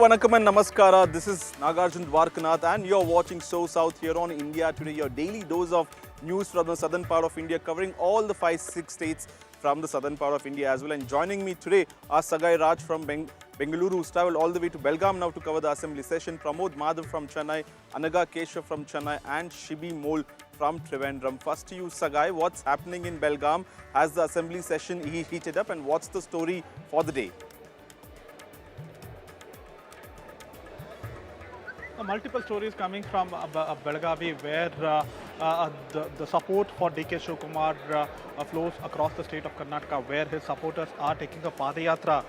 Vanakkam and Namaskara. This is Nagarjun Dwarkanath and you're watching So South here on India Today, your daily dose of news from the southern part of India, covering all the 5-6 states from the southern part of India as well. And joining me today are Sagai Raj from Bengaluru, who's travelled all the way to Belgaum now to cover the assembly session, Pramod Madhav from Chennai, Anaga Keshav from Chennai and Shibi Mol from Trivandrum. First to you, Sagai, what's happening in Belgaum? Has the assembly session heated up and what's the story for the day? Multiple stories coming from Belagavi where the support for DK Shivakumar flows across the state of Karnataka, where his supporters are taking a Padayatra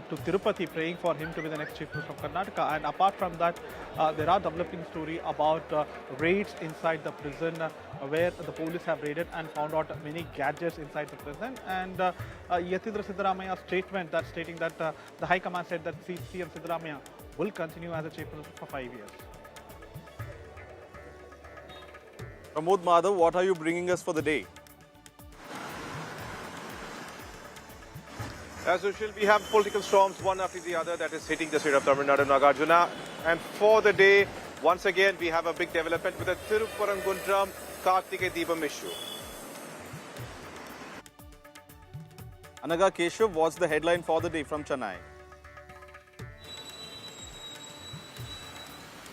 to Tirupati, praying for him to be the next chief minister of Karnataka. And apart from that, there are developing story about raids inside the prison where the police have raided and found out many gadgets inside the prison. And Yatindra Siddaramaya's statement that stating that the High Command said that CM Siddaramaya will continue as a chief minister for 5 years. Pramod Madhav, what are you bringing us for the day? As usual, we have political storms one after the other that is hitting the state of Tamil Nadu, Nagarjuna. And for the day, once again, we have a big development with the Tirupparangundram Kartike Deepam issue. Anaga Keshav, what's the headline for the day from Chennai?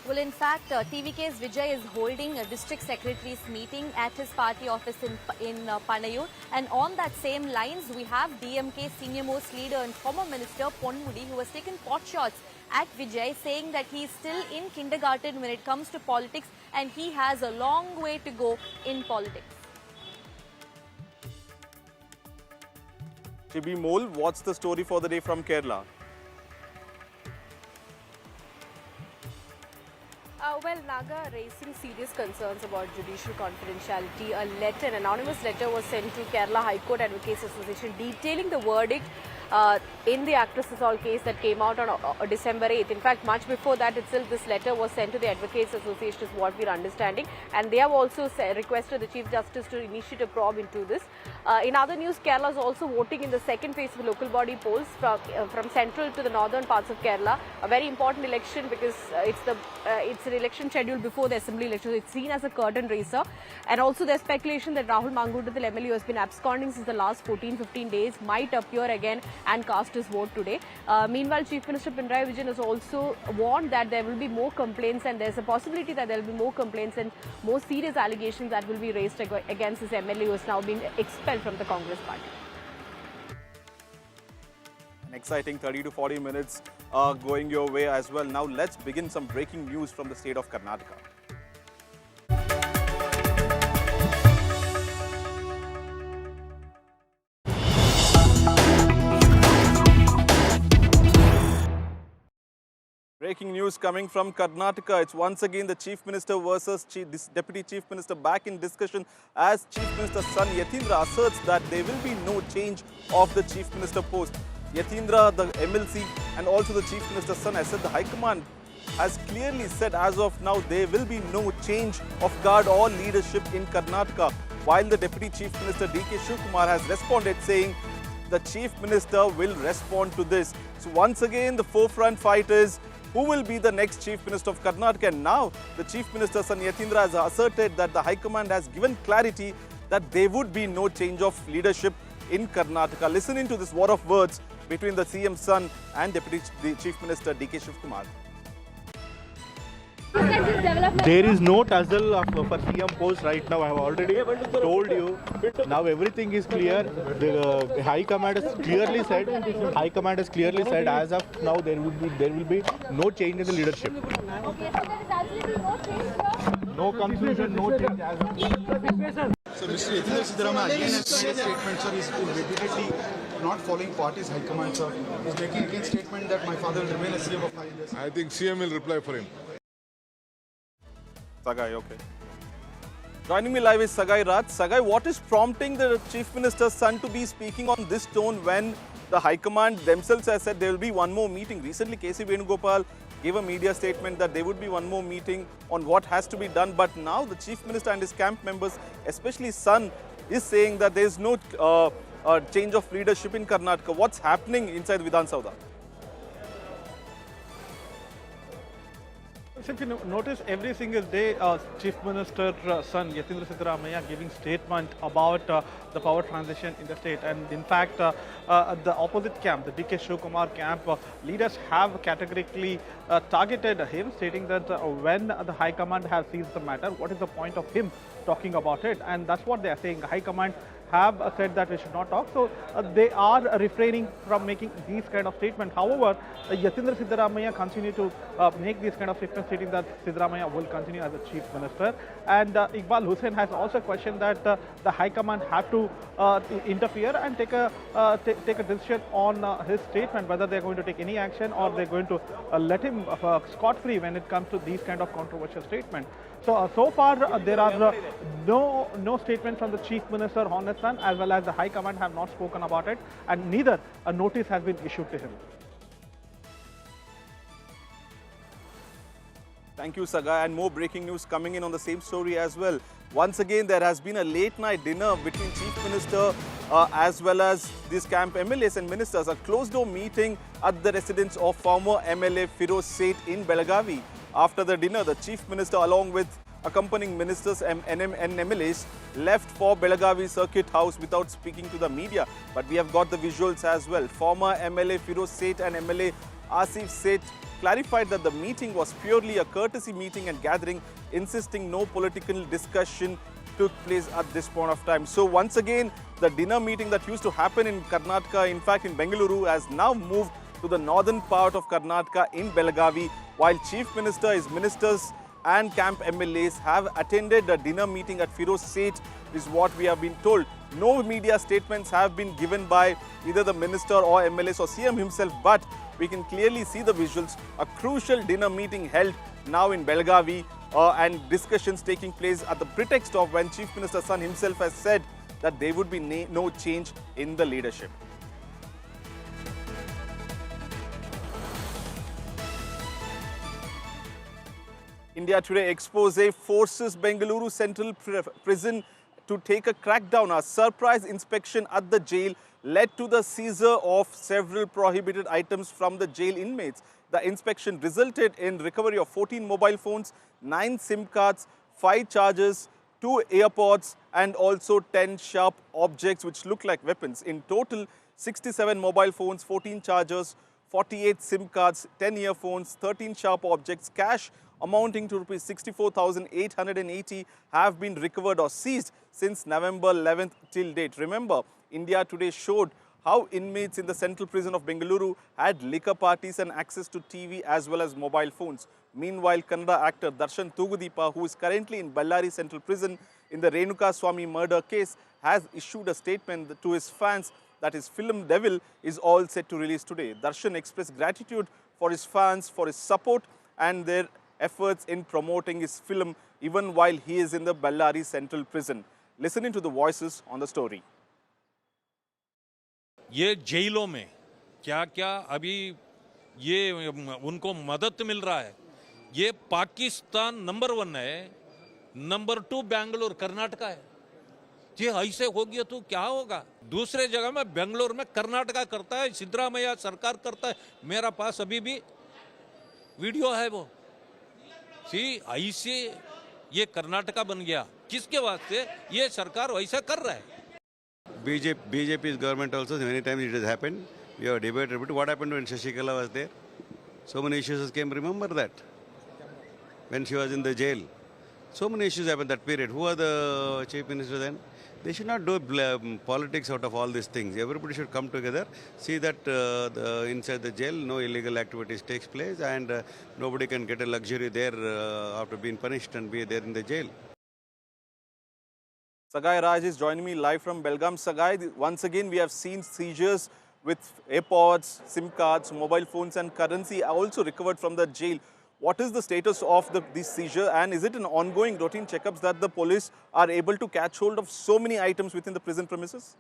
Well, in fact, TVK's Vijay is holding a district secretary's meeting at his party office in Panayur. And on that same lines, we have DMK senior most leader and former minister Ponmudi, who has taken pot shots at Vijay, saying that he is still in kindergarten when it comes to politics and he has a long way to go in politics. Shibi Mol, what's the story for the day from Kerala? Well, Naga raising serious concerns about judicial confidentiality. An anonymous letter was sent to Kerala High Court Advocates Association detailing the verdict in the actress assault case that came out on December 8th. In fact, much before that itself, this letter was sent to the Advocates Association is what we're understanding. And they have also requested the Chief Justice to initiate a probe into this. In other news, Kerala is also voting in the second phase of local body polls from central to the northern parts of Kerala. A very important election because it's an election scheduled before the assembly election. It's seen as a curtain raiser. And also there's speculation that Rahul Mangudathil MLA, who has been absconding since the last 14-15 days, might appear again and cast his vote today. Meanwhile, Chief Minister Pinarayi Vijayan has also warned that there will be more complaints and there's a possibility that there will be more complaints and more serious allegations that will be raised against this MLA, who has now been expelled from the Congress party. An exciting 30 to 40 minutes going your way as well. Now let's begin some breaking news from the state of Karnataka. Breaking news coming from Karnataka. It's once again the Chief Minister versus Deputy Chief Minister back in discussion as Chief Minister's son Yatindra asserts that there will be no change of the Chief Minister post. Yatindra, the MLC and also the Chief Minister's son has said the High Command has clearly said as of now there will be no change of guard or leadership in Karnataka. While the Deputy Chief Minister DK Shivakumar has responded saying the Chief Minister will respond to this. So once again the forefront fight is who will be the next Chief Minister of Karnataka? And now the Chief Minister's son Yatindra has asserted that the High Command has given clarity that there would be no change of leadership in Karnataka. Listening to this war of words between the CM's son and Deputy Chief Minister DK Shivakumar. There is no tussle for CM post right now. I have already told you. Now everything is clear. The High Command has clearly said. As of now there will be no change in the leadership. No confusion, no change as of now. So Mr. Yatindra Siddaramaya again has made a statement, sir. He's repeatedly not following party's high command, sir. He's making again statement that my father will remain as CM of 5 years. I think CM will reply for him. Sagai, okay. Joining me live is Sagai Raj. Sagai, what is prompting the Chief Minister's son to be speaking on this tone when the High Command themselves has said there will be one more meeting? Recently, K.C. Venugopal gave a media statement that there would be one more meeting on what has to be done. But now the Chief Minister and his camp members, especially son, is saying that there is no change of leadership in Karnataka. What's happening inside Vidhan Sauda? So if you notice, every single day, Chief Minister's son, Yatindra Siddaramaiah, giving statement about the power transition in the state. And in fact, the opposite camp, the DK Shivakumar camp, leaders have categorically targeted him, stating that when the High Command has seized the matter, what is the point of him talking about it? And that's what they are saying. The High Command have said that we should not talk. So they are refraining from making these kind of statements. However, Yatindra Siddaramaiah continue to make these kind of statements, stating that Siddaramaiah will continue as a chief minister. And Iqbal Hussain has also questioned that the High Command have to interfere and take a decision on his statement, whether they're going to take any action or they're going to let him scot-free when it comes to these kind of controversial statements. So, so far there are no statement from the Chief Minister on his son, as well as the High Command have not spoken about it, and neither a notice has been issued to him. Thank you, Sagai. And more breaking news coming in on the same story as well. Once again, there has been a late night dinner between Chief Minister as well as these camp MLAs and ministers. A closed-door meeting at the residence of former MLA Firoz Seth in Belagavi. After the dinner, the Chief Minister, along with accompanying ministers and MLAs, left for Belagavi Circuit House without speaking to the media. But we have got the visuals as well. Former MLA Firoz Seth and MLA Asif Seth clarified that the meeting was purely a courtesy meeting and gathering, insisting no political discussion took place at this point of time. So once again, the dinner meeting that used to happen in Karnataka, in fact in Bengaluru, has now moved to the northern part of Karnataka in Belagavi, while Chief Minister, his ministers and camp MLAs have attended a dinner meeting at Firoz Seth, is what we have been told. No media statements have been given by either the minister or MLAs or CM himself, but we can clearly see the visuals. A crucial dinner meeting held now in Belagavi and discussions taking place at the pretext of when Chief Minister's son himself has said that there would be no change in the leadership. India Today expose forces Bengaluru Central Prison to take a crackdown. A surprise inspection at the jail led to the seizure of several prohibited items from the jail inmates. The inspection resulted in recovery of 14 mobile phones, 9 SIM cards, 5 chargers, 2 AirPods and also 10 sharp objects which look like weapons. In total, 67 mobile phones, 14 chargers, 48 SIM cards, 10 earphones, 13 sharp objects, cash amounting to Rs 64,880 have been recovered or seized since November 11th till date. Remember, India Today showed how inmates in the central prison of Bengaluru had liquor parties and access to TV as well as mobile phones. Meanwhile, Kannada actor Darshan, who is currently in Bengaluru Central Prison in the Renuka Swami murder case, has issued a statement to his fans that his film Devil is all set to release today. Darshan expressed gratitude for his fans, for his support and their efforts in promoting his film even while he is in the Bengaluru Central Prison. Listening to the voices on the story. ये जेलों में क्या क्या अभी ये उनको मदद मिल रहा है, ये पाकिस्तान नंबर 1 है, नंबर 2 बेंगलुरु कर्नाटका है। ये ऐसे हो गया तो क्या होगा? दूसरे जगह में बेंगलुरु में कर्नाटका करता है, सिद्धरामैया सरकार करता है। मेरा पास अभी भी वीडियो है वो। ऐसे ये कर्नाटका बन गया, किसके वास्ते? ये सरकार वैसा कर रहा है। BJP's government also, many times it has happened. We have debated about what happened when Shashikala was there. So many issues came, remember that? When she was in the jail. So many issues happened that period. Who are the chief minister then? They should not do politics out of all these things. Everybody should come together, see that inside the jail no illegal activities takes place and nobody can get a luxury there after being punished and be there in the jail. Sagai Raj is joining me live from Belgaum. Sagai, once again we have seen seizures with AirPods, SIM cards, mobile phones and currency also recovered from the jail. What is the status of this seizure and is it an ongoing routine checkups that the police are able to catch hold of so many items within the prison premises?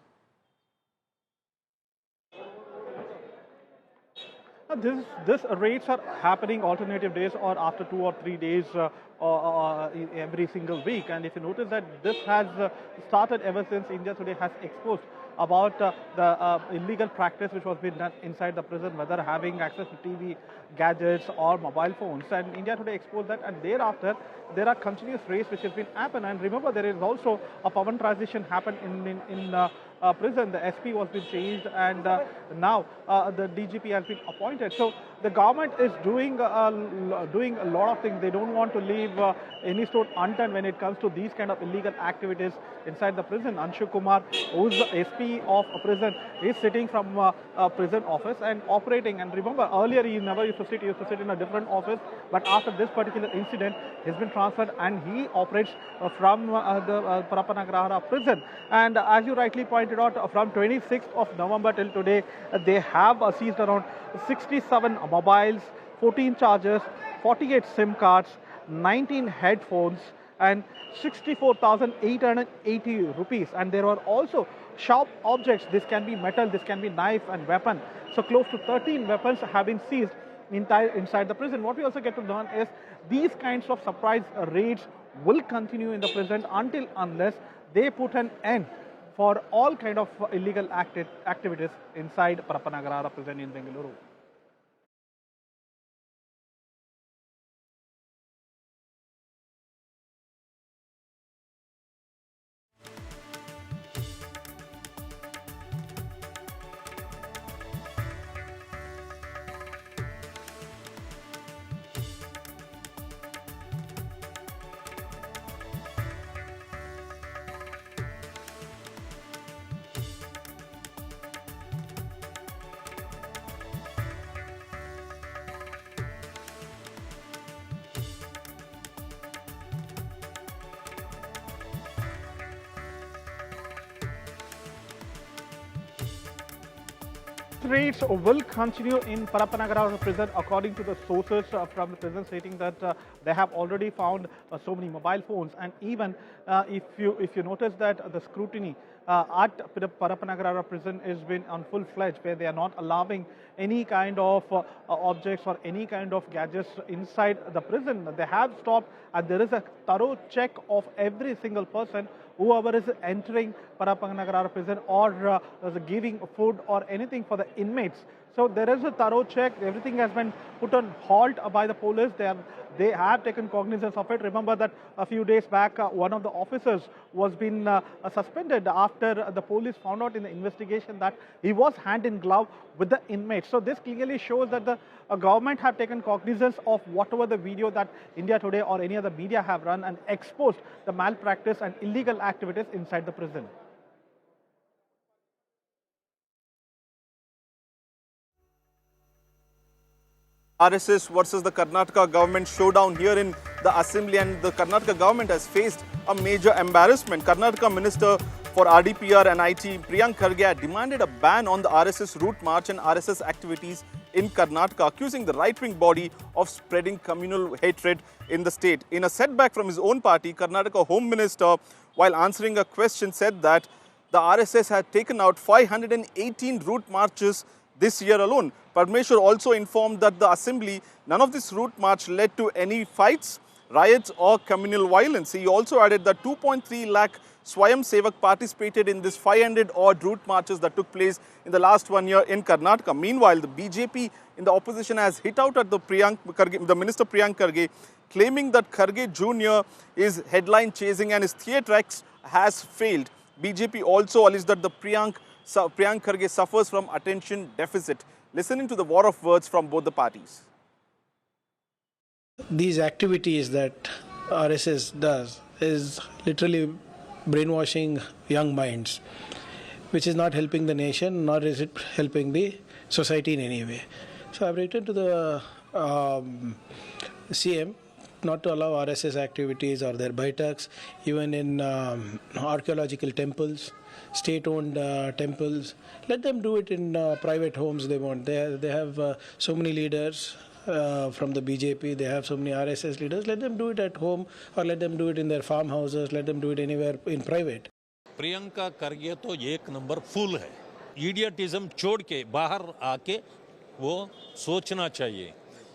This raids are happening alternative days or after 2 or 3 days every single week. And if you notice that this has started ever since India Today has exposed about the illegal practice which was being done inside the prison, whether having access to TV, gadgets or mobile phones. And India Today exposed that, and thereafter there are continuous raids which has been happened. And remember, there is also a power transition happened in prison. The SP was being changed, and now the DGP has been appointed. So the government is doing a lot of things. They don't want to leave any stone unturned when it comes to these kind of illegal activities inside the prison. Anshu Kumar, who is the SP of a prison, is sitting from a prison office and operating. And remember, earlier he never used to sit. He used to sit in a different office. But after this particular incident, he's been transferred and he operates from the Parapanagrahara prison. And as you rightly pointed out, from 26th of November till today, they have seized around 67 mobiles, 14 chargers, 48 SIM cards, 19 headphones and 64,880 rupees. And there are also sharp objects. This can be metal, this can be knife and weapon. So close to 13 weapons have been seized inside the prison. What we also get to learn is these kinds of surprise raids will continue in the prison unless they put an end for all kind of illegal activities inside Parapanagrahara prison in Bengaluru. Raids will continue in Parapanagrahara prison, according to the sources from the prison, stating that they have already found so many mobile phones. And even if you notice that the scrutiny at Parapanagrahara prison has been on full-fledged, where they are not allowing any kind of objects or any kind of gadgets inside the prison. They have stopped, and there is a thorough check of every single person whoever is entering Parapanagrahara prison or giving food or anything for the inmates. So there is a thorough check. Everything has been put on halt by the police. They have taken cognizance of it. Remember that a few days back, one of the officers was been suspended after the police found out in the investigation that he was hand in glove with the inmates. So this clearly shows that the government have taken cognizance of whatever the video that India Today or any other media have run and exposed the malpractice and illegal activities inside the prison. RSS versus the Karnataka government showdown here in the assembly, and the Karnataka government has faced a major embarrassment. Karnataka Minister for RDPR and IT Priyank Kharge demanded a ban on the RSS route march and RSS activities in Karnataka, accusing the right-wing body of spreading communal hatred in the state. In a setback from his own party, Karnataka Home Minister, while answering a question, said that the RSS had taken out 518 route marches this year alone. Parmeshwar also informed that the assembly, none of this route march led to any fights, riots or communal violence. He also added that 2.3 lakh Swayam Sevak participated in this 500-odd route marches that took place in the last 1 year in Karnataka. Meanwhile, the BJP in the opposition has hit out at the Minister Priyank Kharge, claiming that Kharge Jr. is headline chasing and his theatrics has failed. BJP also alleged that the Priyank Kharge suffers from attention deficit. Listening to the war of words from both the parties. These activities that RSS does is literally brainwashing young minds, which is not helping the nation, nor is it helping the society in any way. So I've written to the CM not to allow RSS activities or their baiठaks, even in archaeological temples, state-owned temples. Let them do it in private homes they want. They have so many leaders from the BJP, they have so many RSS leaders. Let them do it at home or let them do it in their farmhouses, let them do it anywhere in private. Priyanka Kharge तो एक number फूल है. इडियटिज्म छोड़ के बाहर आके वो सोचना चाहिए.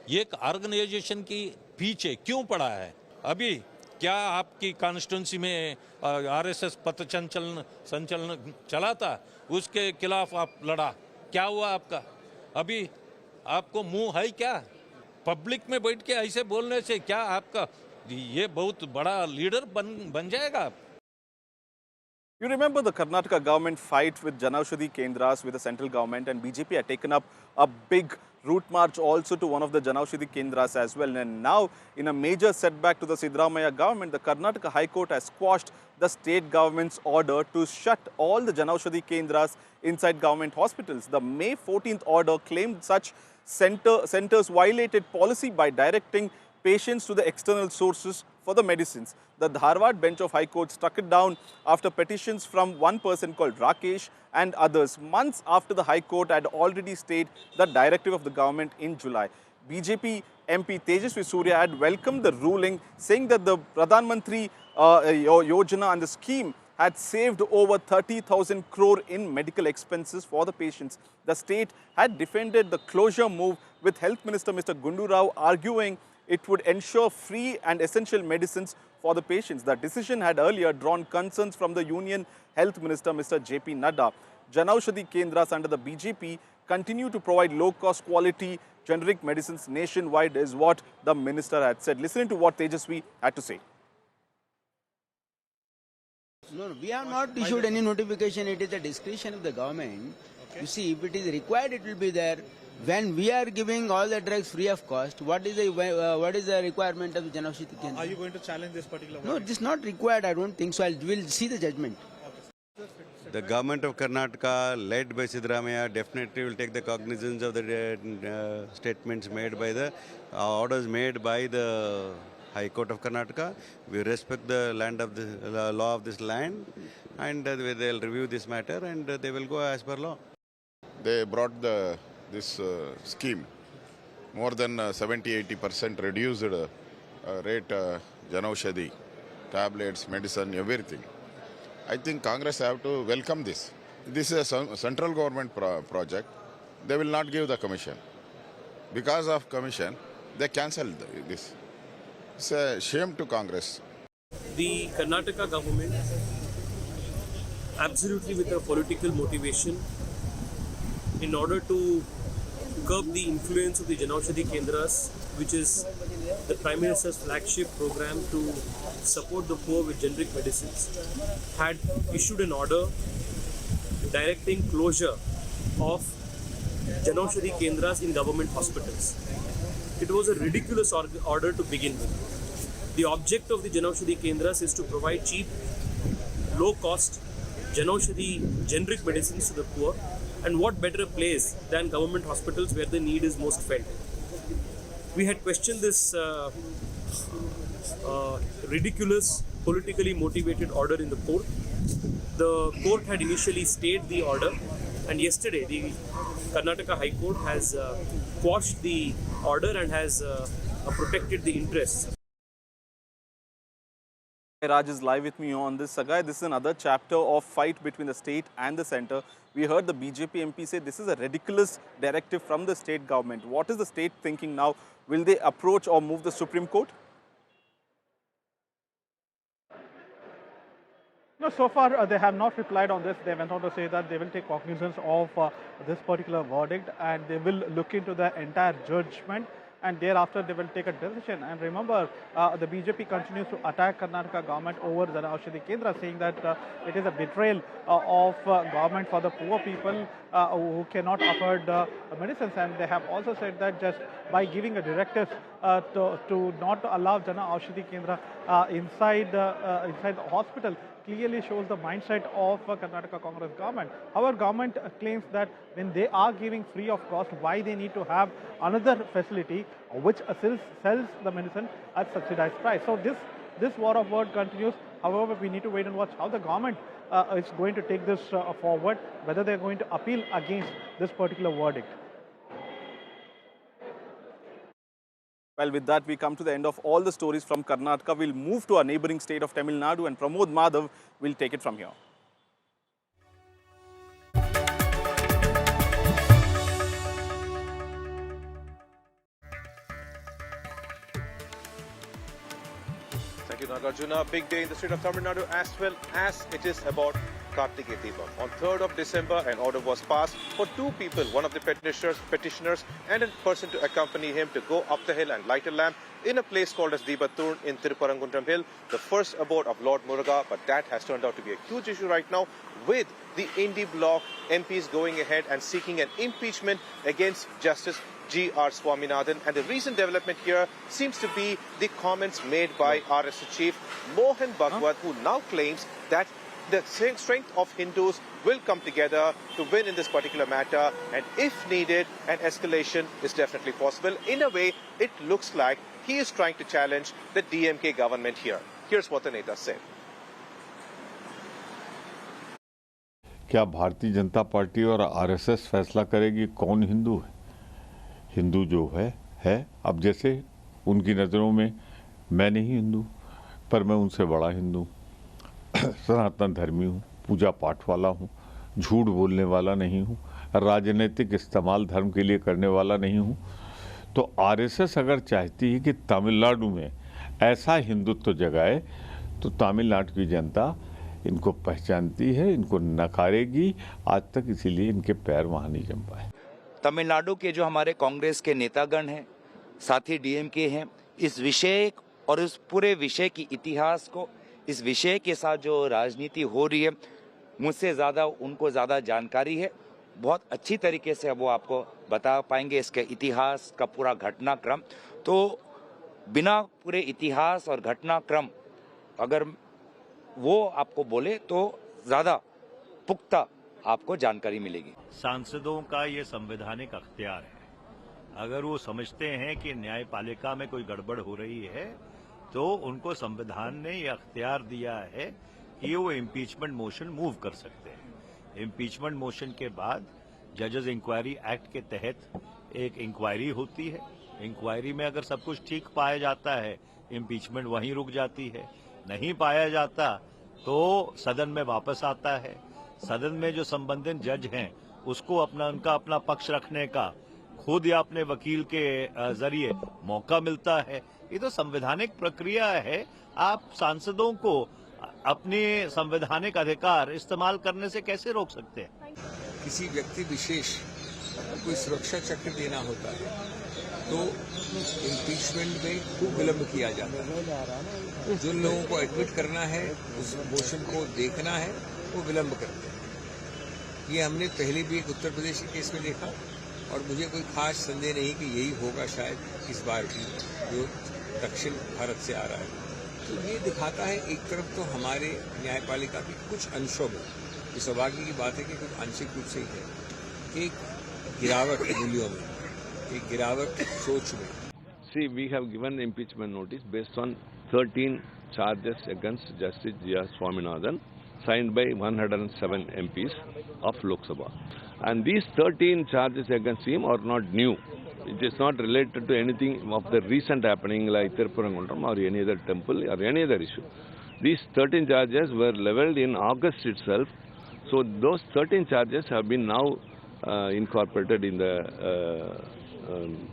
एक ऑर्गेनाइजेशन की पीछे क्यों पड़ा है? अभी क्या आपकी कॉन्स्टिट्यूंसी में आरएसएस पथ संचलन चला था, उसके खिलाफ आप लड़ा, क्या हुआ आपका? अभी आपको मुंह है क्या? पब्लिक में बैठ के ऐसे बोलने से क्या आपका ये बहुत बड़ा लीडर बन जाएगा आप? You remember the Karnataka government fight with Janaushadhi Kendras with the central government, and BJP had taken up a big route march also to one of the Janaushadhi Kendras as well. And now, in a major setback to the Siddaramaiah government, the Karnataka High Court has quashed the state government's order to shut all the Janaushadhi Kendras inside government hospitals. The May 14th order claimed such centers violated policy by directing patients to the external sources for the medicines. The Dharwad bench of High Court struck it down after petitions from one person called Rakesh and others, months after the High Court had already stayed the directive of the government in July. BJP MP Tejasvi Surya had welcomed the ruling, saying that the Pradhan Mantri Yojana and the scheme had saved over 30,000 crore in medical expenses for the patients. The state had defended the closure move, with Health Minister Mr. Gundu Rao arguing it would ensure free and essential medicines for the patients. The decision had earlier drawn concerns from the Union Health Minister Mr. J.P. Nadda. Janaushadhi Kendras under the BJP continue to provide low-cost quality generic medicines nationwide, is what the minister had said. Listening to what Tejasvi had to say. No, we have not issued any notification. It is the discretion of the government. Okay. You see, if it is required, it will be there. When we are giving all the drugs free of cost, what is the requirement of the Janaushadhi Kendra? Are you going to challenge this particular? No, this is not required. I don't think so. We'll see the judgment. The government of Karnataka, led by Siddaramaiah, definitely will take the cognizance of the statements made by the orders made by the High Court of Karnataka. We respect the land of the law of this land, and they'll review this matter and they will go as per law. They brought this scheme more than 70-80% reduced rate Janaushadhi, tablets, medicine, everything. I think Congress have to welcome this. This is a central government project. They will not give the commission. Because of commission, they cancelled this. It's a shame to Congress. The Karnataka government, absolutely with a political motivation, in order to curb the influence of the Janaushadhi Kendras, which is the Prime Minister's flagship program to support the poor with generic medicines, had issued an order directing closure of Janaushadhi Kendras in government hospitals. It was a ridiculous order to begin with. The object of the Janaushadhi Kendras is to provide cheap, low-cost Janaushadhi generic medicines to the poor, and what better place than government hospitals where the need is most felt. We had questioned this ridiculous, politically motivated order in the court. The court had initially stayed the order, and yesterday the Karnataka High Court has quashed the order and has protected the interests. Raj is live with me on this. Sagai, this is another chapter of fight between the state and the centre. We heard the BJP MP say this is a ridiculous directive from the state government. What is the state thinking now? Will they approach or move the Supreme Court? No, so far they have not replied on this. They went on to say that they will take cognizance of this particular verdict and they will look into the entire judgment, and thereafter they will take a decision. And remember, the BJP continues to attack Karnataka government over the Janaushadhi Kendra, saying that it is a betrayal of government for the poor people who cannot afford medicines. And they have also said that just by giving a directive to not allow Janaushadhi Kendra inside the hospital clearly shows the mindset of Karnataka Congress government. However, government claims that when they are giving free of cost, why they need to have another facility which sells the medicine at subsidized price. So this war of word continues. However, we need to wait and watch how the government is going to take this forward, whether they are going to appeal against this particular verdict. Well, with that, we come to the end of all the stories from Karnataka. We'll move to our neighbouring state of Tamil Nadu, and Pramod Madhav will take it from here. Thank you, Nagarjuna. Big day in the state of Tamil Nadu as well as it is about Karnataka Deepam. On 3rd of December, an order was passed for two people, one of the petitioners and a person to accompany him to go up the hill and light a lamp in a place called as Deebathur in Tirupparankuntam Hill, the first abode of Lord Muruga. But that has turned out to be a huge issue right now, with the Indy bloc MPs going ahead and seeking an impeachment against Justice G.R. Swaminathan. And the recent development here seems to be the comments made by RSS chief Mohan Bhagwat, who now claims that the strength of Hindus will come together to win in this particular matter, and if needed, an escalation is definitely possible. In a way, it looks like he is trying to challenge the DMK government here. Here's what the Neta said. क्या Bharatiya Janata party और RSS फैसला करेगी कौन हिंदू है? हिंदू जो है अब जैसे उनकी नज़रों में मैं नहीं हिंदू, पर मैं उनसे बड़ा हिंदू, सनातन धर्मी हूँ, पूजा पाठ वाला हूँ, झूठ बोलने वाला नहीं हूँ, राजनीतिक इस्तेमाल धर्म के लिए करने वाला नहीं हूँ। तो आरएसएस अगर चाहती है कि तमिलनाडु में ऐसा हिंदुत्व जगाए, तो तमिलनाडु की जनता इनको पहचानती है, इनको नकारेगी। आज तक इसीलिए इनके पैर वहाँ नहीं जम पाए। तमिलनाडु के जो हमारे कांग्रेस के नेतागण हैं, साथ ही डीएमके हैं, इस विषय और इस पूरे विषय की इतिहास को, इस विषय के साथ जो राजनीति हो रही है, मुझसे ज़्यादा उनको ज़्यादा जानकारी है। बहुत अच्छी तरीके से वो आपको बता पाएंगे इसके इतिहास का पूरा घटनाक्रम। तो बिना पूरे इतिहास और घटनाक्रम अगर वो आपको बोले तो ज़्यादा पुख्ता आपको जानकारी मिलेगी। सांसदों का ये संवैधानिक अख्तियार है। अगर वो समझते हैं कि न्यायपालिका में कोई गड़बड़ हो रही है, तो उनको संविधान ने ये अख्तियार दिया है कि वो इम्पीचमेंट मोशन मूव कर सकते हैं। इम्पीचमेंट मोशन के बाद जजेस इंक्वायरी एक्ट के तहत एक इंक्वायरी होती है। इंक्वायरी में अगर सब कुछ ठीक पाया जाता है, इम्पीचमेंट वहीं रुक जाती है। नहीं पाया जाता तो सदन में वापस आता है। सदन में जो संबंधित जज हैं उसको उनका अपना पक्ष रखने का खुद या अपने वकील के जरिए मौका मिलता है। ये तो संवैधानिक प्रक्रिया है। आप सांसदों को अपने संवैधानिक अधिकार इस्तेमाल करने से कैसे रोक सकते हैं? किसी व्यक्ति विशेष कोई सुरक्षा चक्र देना होता है तो इम्पीचमेंट में खूब विलंब किया जाता है। जिन लोगों को एडमिट करना है, उस मोशन को देखना है, वो विलंब करते हैं। ये हमने पहले भी एक उत्तर प्रदेश के केस में देखा, और मुझे कोई खास संदेह नहीं कि यही होगा शायद इस बार भी, जो दक्षिण भारत से आ रहा है। तो ये दिखाता है एक तरफ तो हमारे न्यायपालिका की कुछ अंशों में, ये सौभाग्य की बात है कि कुछ आंशिक रूप से ही है, एक गिरावट मूल्यों में, एक गिरावट सोच में। See, we have given impeachment notice based on 13 charges against Justice G.R. Swaminathan, signed by 107 MPs of Lok Sabha. And these 13 charges against him are not new. It is not related to anything of the recent happening like Tirupparankuntam or any other temple or any other issue. These 13 charges were leveled in August itself. So those 13 charges have been now incorporated in the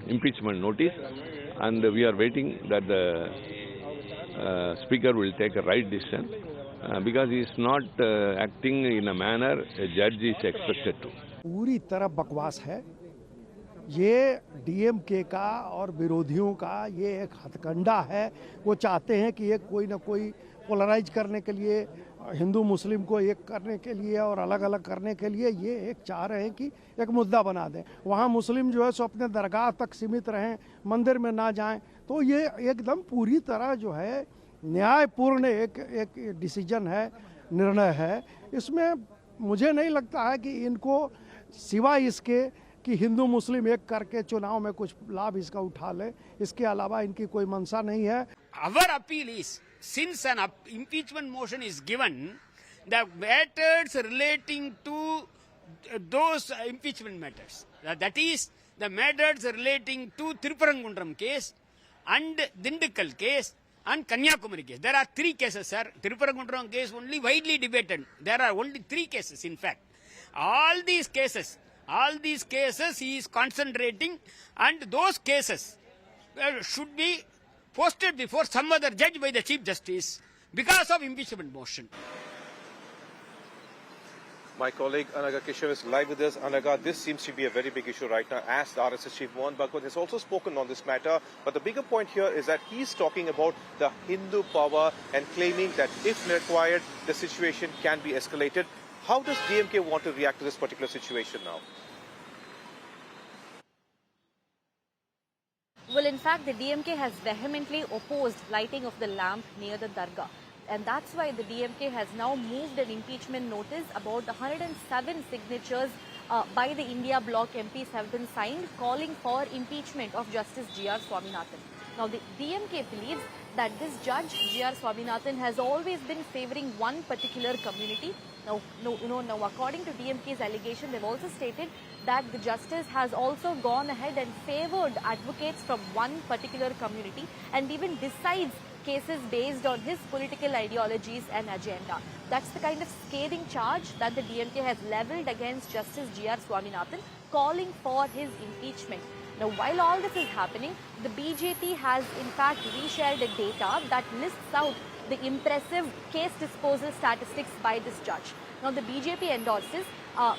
impeachment notice, and we are waiting that the Speaker will take a right decision because he is not acting in a manner a judge is expected to. पूरी तरह बकवास है ये। DMK का और विरोधियों का ये एक हथकंडा है। वो चाहते हैं कि ये कोई ना कोई पोलराइज करने के लिए, हिंदू मुस्लिम को एक करने के लिए और अलग अलग करने के लिए ये एक चाह रहे हैं कि एक मुद्दा बना दें। वहाँ मुस्लिम जो है सो अपने दरगाह तक सीमित रहें, मंदिर में ना जाएं। तो ये एकदम पूरी तरह जो है न्यायपूर्ण एक डिसीजन है, निर्णय है। इसमें मुझे नहीं लगता है कि इनको सिवाय इसके कि हिंदू मुस्लिम एक करके चुनाव में कुछ लाभ इसका उठा ले, इसके अलावा इनकी कोई मंशा नहीं है। Our appeal is, since an impeachment motion is given, the matters relating to those impeachment matters, that is the matters relating to Tirupparankuntam case and Dindigul case and Kanyakumari case. There are 3 cases, sir. Tirupparankuntam case only widely debated. There are only 3 cases, in fact. All these cases he is concentrating, and those cases should be posted before some other judge by the Chief Justice because of impeachment motion. My colleague Anaga Keshav is live with us. Anaga, this seems to be a very big issue right now, as the RSS chief Mohan Bhagwat has also spoken on this matter. But the bigger point here is that he's talking about the Hindu power and claiming that if required, the situation can be escalated. How does DMK want to react to this particular situation now? Well, in fact, the DMK has vehemently opposed lighting of the lamp near the Dargah. And that's why the DMK has now moved an impeachment notice. About 107 signatures by the India bloc MPs have been signed calling for impeachment of Justice G.R. Swaminathan. Now, the DMK believes that this judge, G.R. Swaminathan, has always been favoring one particular community. Now, according to DMK's allegation, they've also stated that the justice has also gone ahead and favored advocates from one particular community and even decides cases based on his political ideologies and agenda. That's the kind of scathing charge that the DMK has levelled against Justice G.R. Swaminathan, calling for his impeachment. Now, while all this is happening, the BJP has in fact reshared a data that lists out the impressive case disposal statistics by this judge. Now, the BJP endorses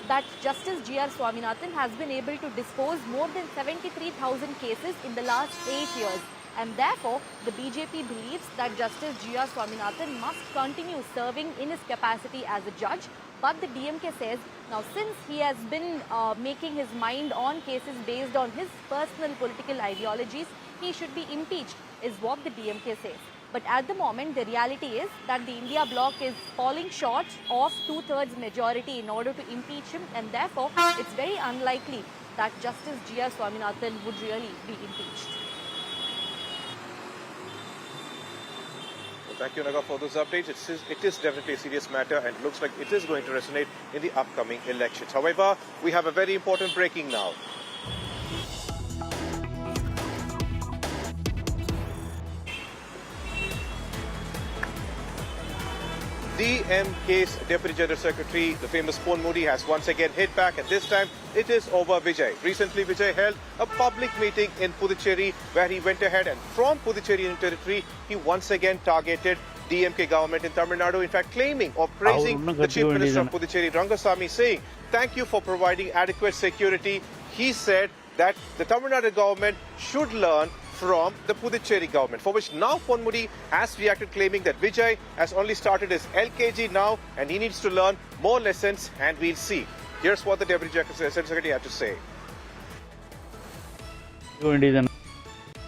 that Justice G.R. Swaminathan has been able to dispose more than 73,000 cases in the last 8 years. And therefore, the BJP believes that Justice G.R. Swaminathan must continue serving in his capacity as a judge. But the DMK says, now since he has been making his mind on cases based on his personal political ideologies, he should be impeached, is what the DMK says. But at the moment, the reality is that the India bloc is falling short of 2/3 majority in order to impeach him. And therefore, it's very unlikely that Justice G.R. Swaminathan would really be impeached. Thank you, Naga, for those updates. It is definitely a serious matter and looks like it is going to resonate in the upcoming elections. However, we have a very important breaking now. DMK's Deputy General Secretary, the famous Pon Moody, has once again hit back, and this time it is over Vijay. Recently, Vijay held a public meeting in Puducherry where he went ahead and from Puducherry territory, he once again targeted DMK government in Tamil Nadu, in fact claiming or praising the Chief Minister of Puducherry, Rangasamy, saying, "Thank you for providing adequate security." He said that the Tamil Nadu government should learn from the Puducherry government, for which now Pon Moody has reacted, claiming that Vijay has only started his LKG now and he needs to learn more lessons, and we'll see. Here's what the Deputy General Secretary had to say.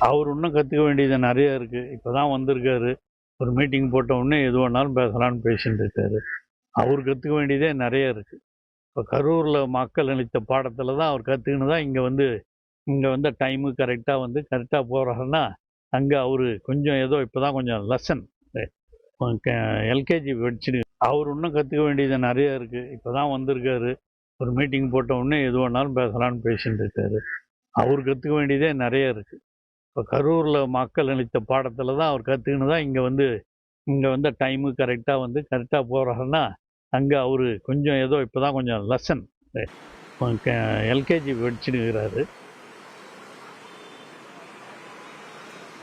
அவர் இன்னும் கற்றுக்க வேண்டியது நிறைய இருக்குது. இப்போ தான் வந்திருக்காரு, ஒரு meeting போட்ட உடனே எது வேணாலும் பேசலான்னு பேசிட்டு இருக்காரு. அவர் கற்றுக்க வேண்டியதே நிறைய இருக்குது. இப்போ கரூரில் மக்கள் அளித்த பாடத்தில் தான் அவர் கற்றுக்கின்னு தான் இங்கே வந்து டைமு கரெக்டாக போகிறாருன்னா, அங்கே அவர் கொஞ்சம் ஏதோ இப்போ தான் கொஞ்சம் லெசன் எல்கேஜி படிச்சுட்டு அவர் இன்னும் கற்றுக்க வேண்டியது நிறைய இருக்குது. இப்போ தான் வந்திருக்காரு, ஒரு மீட்டிங் போட்ட உடனே எது வேணாலும் பேசலான்னு பேசிட்டு இருக்காரு. அவர் கற்றுக்க வேண்டியதே நிறைய இருக்குது. இப்போ கரூரில் மக்கள் அளித்த பாடத்தில் தான் அவர் கற்றுக்கின்னு தான் இங்கே வந்து டைமு கரெக்டாக போகிறாருன்னா, அங்கே அவர் கொஞ்சம் ஏதோ இப்போ தான் கொஞ்சம் லெசன் எல்கேஜி படிச்சுட்டு இருக்கிறாரு.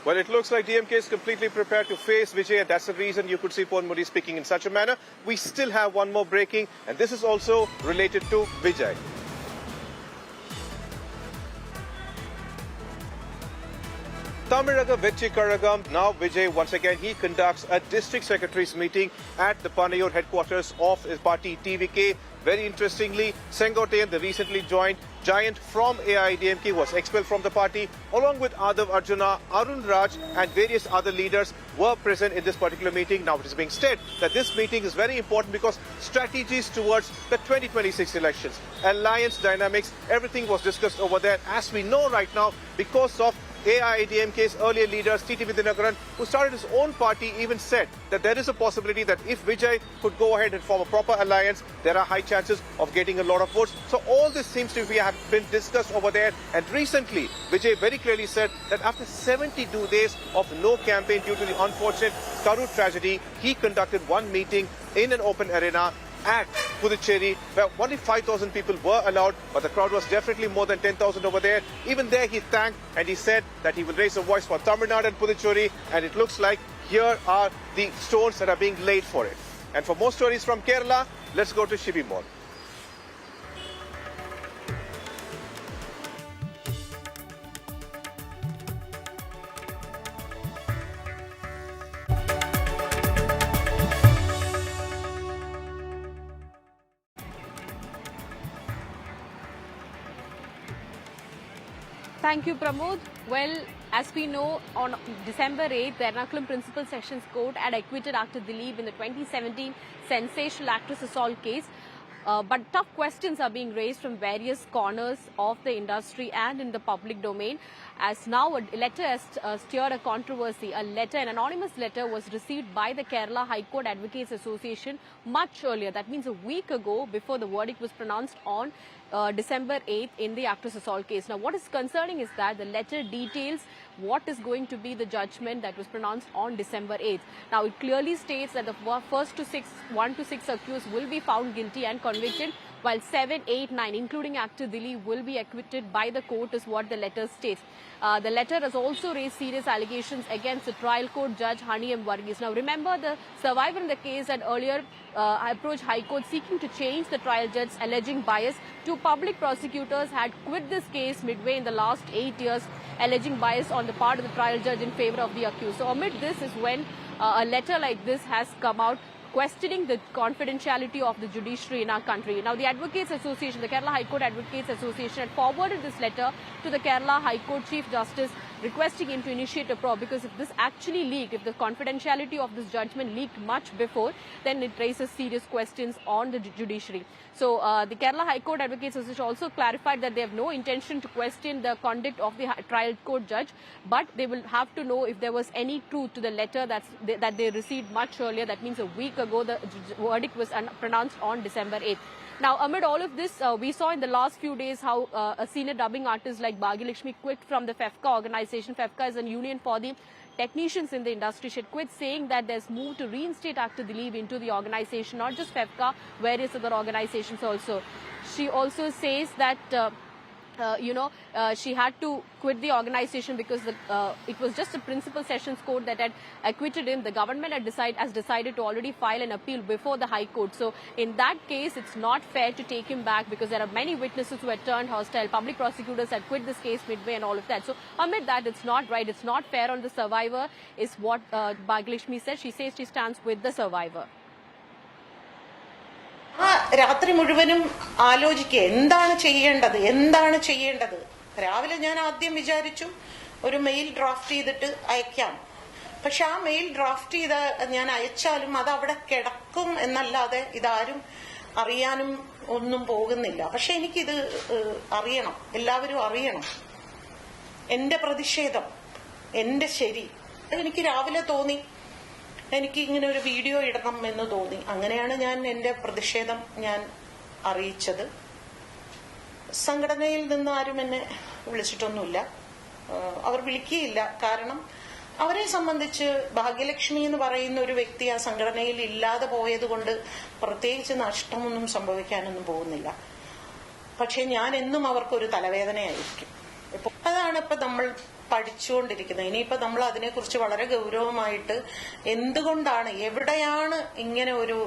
Well, it looks like DMK is completely prepared to face Vijay, and that's the reason you could see Pon Moody speaking in such a manner. We still have one more breaking, and this is also related to Vijay. Tamiraga Vechi Karagam, now Vijay once again, he conducts a district secretary's meeting at the Panayur headquarters of his party TVK. Very interestingly, Sengotian, the recently joined giant from AIDMK, was expelled from the party, along with Adav Arjuna, Arun Raj and various other leaders were present in this particular meeting. Now it is being said that this meeting is very important because strategies towards the 2026 elections, alliance dynamics, everything was discussed over there. As we know right now, because of AIADMK's earlier leader, T.T. Vidyanagaran, who started his own party, even said that there is a possibility that if Vijay could go ahead and form a proper alliance, there are high chances of getting a lot of votes. So all this seems to have been discussed over there. And recently, Vijay very clearly said that after 72 days of no campaign due to the unfortunate Karur tragedy, he conducted one meeting in an open arena at Puducherry, where only 5,000 people were allowed, but the crowd was definitely more than 10,000 over there. Even there he thanked and he said that he will raise a voice for Tamil Nadu and Puducherry, and it looks like here are the stones that are being laid for it. And for more stories from Kerala, let's go to Shibi Mall. Thank you, Pramod. Well, as we know, on December 8th, the Ernakulam Principal Sessions Court had acquitted Actor Dileep in the 2017 sensational actress assault case. But tough questions are being raised from various corners of the industry and in the public domain, as now a letter has stirred a controversy. An anonymous letter was received by the Kerala High Court Advocates Association much earlier. That means a week ago, before the verdict was pronounced on December 8th in the actress assault case. Now, what is concerning is that the letter details what is going to be the judgment that was pronounced on December 8th. Now, it clearly states that the first 1 to 6 accused will be found guilty and convicted, while 7, 8, 9, including actor Dileep, will be acquitted by the court, is what the letter states. The letter has also raised serious allegations against the trial court judge Hani M. Varghese. Now, remember, the survivor in the case had earlier approached High Court seeking to change the trial judge, alleging bias. Two public prosecutors had quit this case midway in the last 8 years, alleging bias on the part of the trial judge in favor of the accused. So, amid this is when a letter like this has come out, questioning the confidentiality of the judiciary in our country. Now, the Advocates Association, the Kerala High Court Advocates Association, had forwarded this letter to the Kerala High Court Chief Justice, requesting him to initiate a probe, because if this actually leaked, if the confidentiality of this judgment leaked much before, then it raises serious questions on the judiciary. So, the Kerala High Court Advocates Association also clarified that they have no intention to question the conduct of the trial court judge, but they will have to know if there was any truth to the letter that they received much earlier. That means a week ago, the verdict was pronounced on December 8th. Now, amid all of this, we saw in the last few days how a senior dubbing artist like Bhagyalakshmi quit from the FEFCA organization. FEFCA is a union for the technicians in the industry. She had quit, saying that there's move to reinstate actor Dileep into the organization, not just FEFCA, various other organizations also. She also says that she had to quit the organization because it was just a principal sessions court that had acquitted him. The government has decided to already file an appeal before the High Court. So in that case, it's not fair to take him back, because there are many witnesses who had turned hostile. Public prosecutors had quit this case midway and all of that. So amid that, it's not right. It's not fair on the survivor, is what Bhagyalakshmi said. She says she stands with the survivor. രാത്രി മുഴുവനും ആലോചിക്കുക എന്താണ് ചെയ്യേണ്ടത്. രാവിലെ ഞാൻ ആദ്യം വിചാരിച്ചു ഒരു മെയിൽ ഡ്രാഫ്റ്റ് ചെയ്തിട്ട് അയക്കാം. പക്ഷെ ആ മെയിൽ ഡ്രാഫ്റ്റ് ചെയ്ത് ഞാൻ അയച്ചാലും അത് അവിടെ കിടക്കും എന്നല്ലാതെ ഇതാരും അറിയാനും ഒന്നും പോകുന്നില്ല. പക്ഷെ എനിക്കിത് അറിയണം, എല്ലാവരും അറിയണം. എന്റെ പ്രതിഷേധം, എന്റെ ശരി. എനിക്ക് രാവിലെ തോന്നി എനിക്ക് ഇങ്ങനെ ഒരു വീഡിയോ ഇടണം എന്ന് തോന്നി. അങ്ങനെയാണ് ഞാൻ എന്റെ പ്രതിഷേധം അറിയിച്ചത്. സംഘടനയിൽ നിന്ന് ആരും എന്നെ വിളിച്ചിട്ടൊന്നുമില്ല, അവർ വിളിക്കുകയില്ല. കാരണം അവരെ സംബന്ധിച്ച് ഭാഗ്യലക്ഷ്മി എന്ന് പറയുന്ന ഒരു വ്യക്തി ആ സംഘടനയിൽ ഇല്ലാതെ പോയത് കൊണ്ട് പ്രത്യേകിച്ച് നഷ്ടമൊന്നും സംഭവിക്കാനൊന്നും പോകുന്നില്ല. പക്ഷെ ഞാൻ എന്നും അവർക്കൊരു തലവേദനയായിരിക്കും. അതാണ് ഇപ്പൊ നമ്മൾ പഠിച്ചുകൊണ്ടിരിക്കുന്നത്. ഇനിയിപ്പോ നമ്മൾ അതിനെക്കുറിച്ച് വളരെ ഗൗരവമായിട്ട് എന്തുകൊണ്ടാണ്, എവിടെയാണ് ഇങ്ങനെ ഒരു